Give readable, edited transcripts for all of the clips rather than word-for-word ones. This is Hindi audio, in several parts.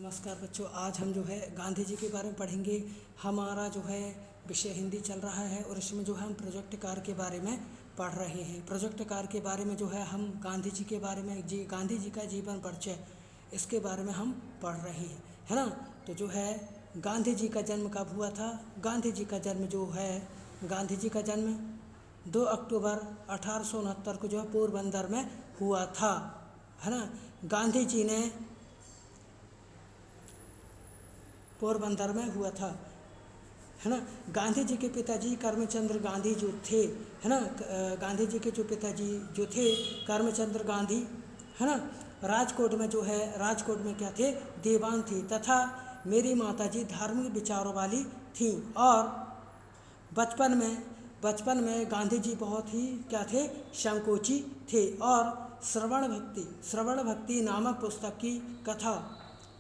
नमस्कार बच्चों, आज हम जो है गांधी जी के बारे में पढ़ेंगे। हमारा जो है विषय हिंदी चल रहा है और इसमें जो है हम प्रोजेक्ट कार्य के बारे में पढ़ रहे हैं। प्रोजेक्ट कार्य के बारे में जो है हम गांधी जी के बारे में गांधी जी का जीवन परिचय इसके बारे में हम पढ़ रहे हैं, है ना। तो जो है गांधी जी का जन्म कब हुआ था? गांधी जी का जन्म जो है गांधी जी का जन्म 2 अक्टूबर 1869 को जो है पोरबंदर में हुआ था, है ना। गांधी जी ने पोरबंदर में हुआ था, है ना। गांधी जी के पिताजी करमचंद गांधी जो थे, है ना, गांधी जी के जो पिताजी जो थे करमचंद गांधी, है ना, राजकोट में जो है राजकोट में क्या थे? दीवान थे। तथा मेरी माताजी धार्मिक विचारों वाली थीं। और बचपन में गांधी जी बहुत ही क्या थे? संकोची थे। और श्रवण भक्ति नामक पुस्तक की कथा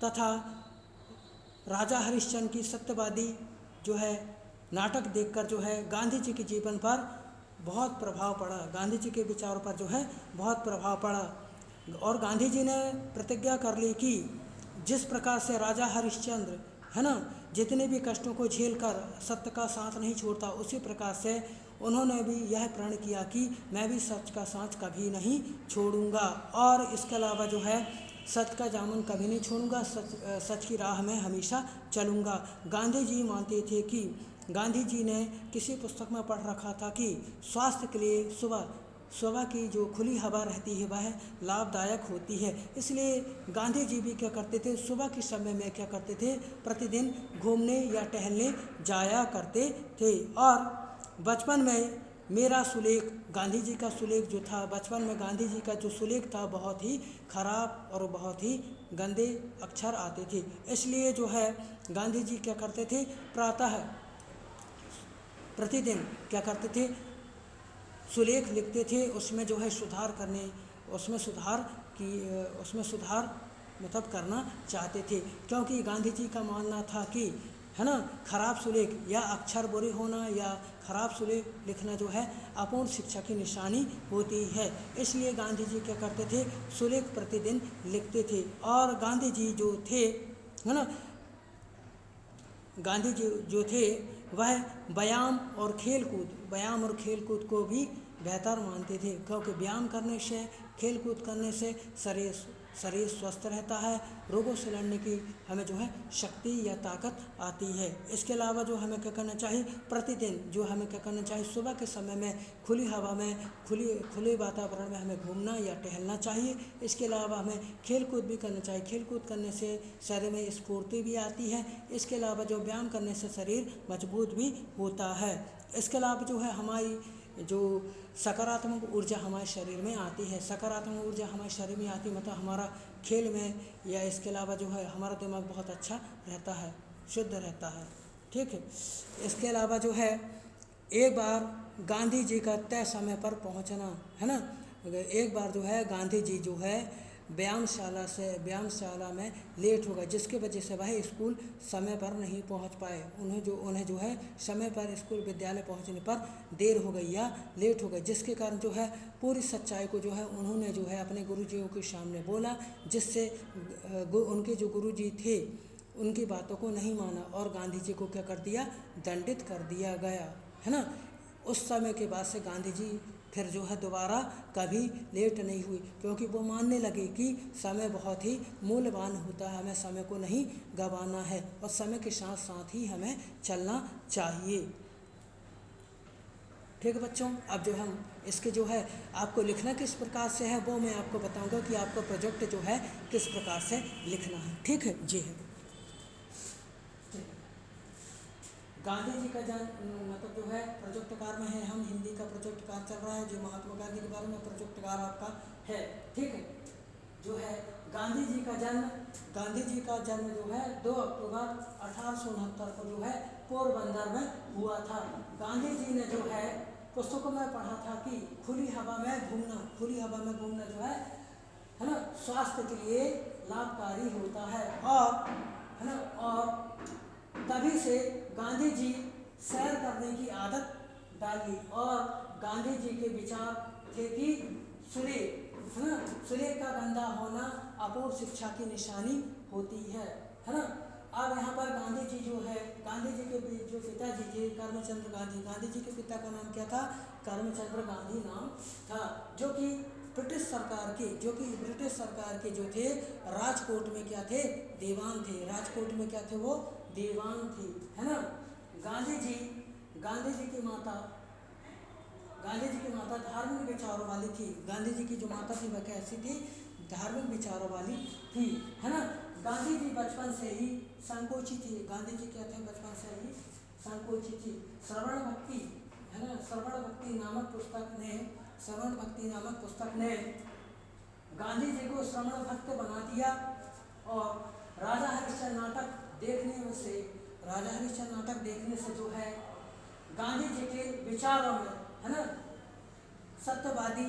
तथा राजा हरिश्चंद्र की सत्यवादी जो है नाटक देखकर जो है गांधी जी के जीवन पर बहुत प्रभाव पड़ा, गांधी जी के विचारों पर जो है बहुत प्रभाव पड़ा। और गांधी जी ने प्रतिज्ञा कर ली कि जिस प्रकार से राजा हरिश्चंद्र, है ना, जितने भी कष्टों को झेलकर सत्य का साथ नहीं छोड़ता, उसी प्रकार से उन्होंने भी यह प्रण किया कि मैं भी सच का साथ कभी नहीं छोड़ूंगा। और इसके अलावा जो है सच का दामन कभी नहीं छोड़ूंगा, सच की राह में हमेशा चलूँगा। गांधी जी मानते थे कि गांधी जी ने किसी पुस्तक में पढ़ रखा था कि स्वास्थ्य के लिए सुबह की जो खुली हवा रहती है वह लाभदायक होती है। इसलिए गांधी जी भी क्या करते थे? सुबह के समय में क्या करते थे? प्रतिदिन घूमने या टहलने जाया करते थे। और बचपन में मेरा सुलेख, गांधी जी का सुलेख जो था, बचपन में गांधी जी का जो सुलेख था बहुत ही खराब और बहुत ही गंदे अक्षर आते थे। इसलिए जो है गांधी जी क्या करते थे? प्रतिदिन क्या करते थे? सुलेख लिखते थे। उसमें जो है उसमें सुधार मतलब करना चाहते थे, क्योंकि गांधी जी का मानना था कि, है ना, खराब सुलेख या अक्षर बुरे होना या खराब सुलेख लिखना जो है अपूर्ण शिक्षा की निशानी होती है। इसलिए गांधी जी क्या करते थे? सुलेख प्रतिदिन लिखते थे। और गांधी जी जो थे, है ना, गांधी जी जो थे वह व्यायाम और खेलकूद को भी बेहतर मानते थे, क्योंकि व्यायाम करने से, खेलकूद करने से शरीर स्वस्थ रहता है, रोगों से लड़ने की हमें जो है शक्ति या ताकत आती है। इसके अलावा जो हमें क्या करना चाहिए? प्रतिदिन जो हमें क्या करना चाहिए? सुबह के समय में खुली हवा में, खुले वातावरण में हमें घूमना या टहलना चाहिए। इसके अलावा हमें खेलकूद भी करना चाहिए। खेलकूद करने से शरीर में स्फूर्ति भी आती है। इसके अलावा जो व्यायाम करने से शरीर मजबूत भी होता है। इसके अलावा जो है हमारी जो सकारात्मक ऊर्जा हमारे शरीर में आती है, सकारात्मक ऊर्जा हमारे शरीर में आती है, मतलब हमारा खेल में या इसके अलावा जो है हमारा दिमाग बहुत अच्छा रहता है, शुद्ध रहता है, ठीक है। इसके अलावा जो है एक बार गांधी जी का तय समय पर पहुंचना, है ना, एक बार जो है गांधी जी जो है व्यायामशाला में लेट हो गए, जिसकी वजह से वह स्कूल समय पर नहीं पहुंच पाए। उन्हें जो है समय पर स्कूल विद्यालय पहुंचने पर देर हो गई या लेट हो गई, जिसके कारण जो है पूरी सच्चाई को जो है उन्होंने जो है अपने गुरुजियों के सामने बोला, जिससे उनके जो गुरुजी थे उनकी बातों को नहीं माना और गांधी जी को क्या कर दिया? दंडित कर दिया गया, है ना। उस समय के बाद से गांधी जी फिर जो है दोबारा कभी लेट नहीं हुई, क्योंकि वो मानने लगे कि समय बहुत ही मूल्यवान होता है, हमें समय को नहीं गंवाना है और समय के साथ साथ ही हमें चलना चाहिए। ठीक है बच्चों, अब जो हम इसके जो है आपको लिखना किस प्रकार से है वो मैं आपको बताऊंगा कि आपको प्रोजेक्ट जो है किस प्रकार से लिखना है, ठीक है जी। है गांधी जी का जन्म मतलब जो है प्रोजेक्ट कार्य में है, हम हिंदी का प्रोजेक्ट कार्य चल रहा है जो महात्मा गांधी के बारे में प्रोजेक्ट कार्य आपका है, ठीक है। जो है गांधी जी का जन्म जो है 2 अक्टूबर 1869 को जो है पोरबंदर में हुआ था। गांधी जी ने जो है पुस्तकों में पढ़ा था कि खुली हवा में घूमना जो है ना, स्वास्थ्य के लिए लाभकारी होता है। और है ना, और तभी से गांधी जी सैर करने की आदत डाली। और गांधी जी के विचार थे कि सुलेख का गंदा होना अपूर्ण शिक्षा की निशानी होती है है ना। अब यहाँ पर गांधी जी जो है, गांधी जी के जो पिताजी थे करमचंद गांधी, गांधी जी के पिता का नाम क्या था, करमचंद्र गांधी नाम था, जो कि ब्रिटिश सरकार के जो थे राजकोट में क्या थे, दीवान थे। राजकोट में क्या थे, वो दीवान थे, है ना। गांधी जी की माता धार्मिक विचारों वाली थी। गांधी जी की जो माता थी वह कैसी थी, धार्मिक विचारों वाली थी, है ना। गांधी जी बचपन से ही संकोची थी। गांधी जी क्या थे, बचपन से ही संकोची थी। श्रवण भक्ति, है ना, श्रवण भक्ति नामक पुस्तक ने गांधी जी को श्रवण भक्त बना दिया। और राजा हरिश्चंद्र नाटक देखने से जो है गांधी जी के विचारों में, है ना, सत्यवादी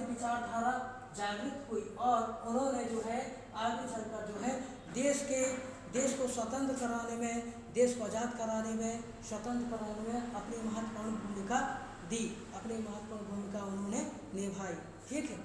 विचारधारा जागृत हुई। और उन्होंने जो है आगे चलकर जो है देश को स्वतंत्र कराने में, देश को आज़ाद कराने में, स्वतंत्र कराने में अपनी महत्वपूर्ण भूमिका दी, अपनी महत्वपूर्ण भूमिका उन्होंने निभाई। ठीक है।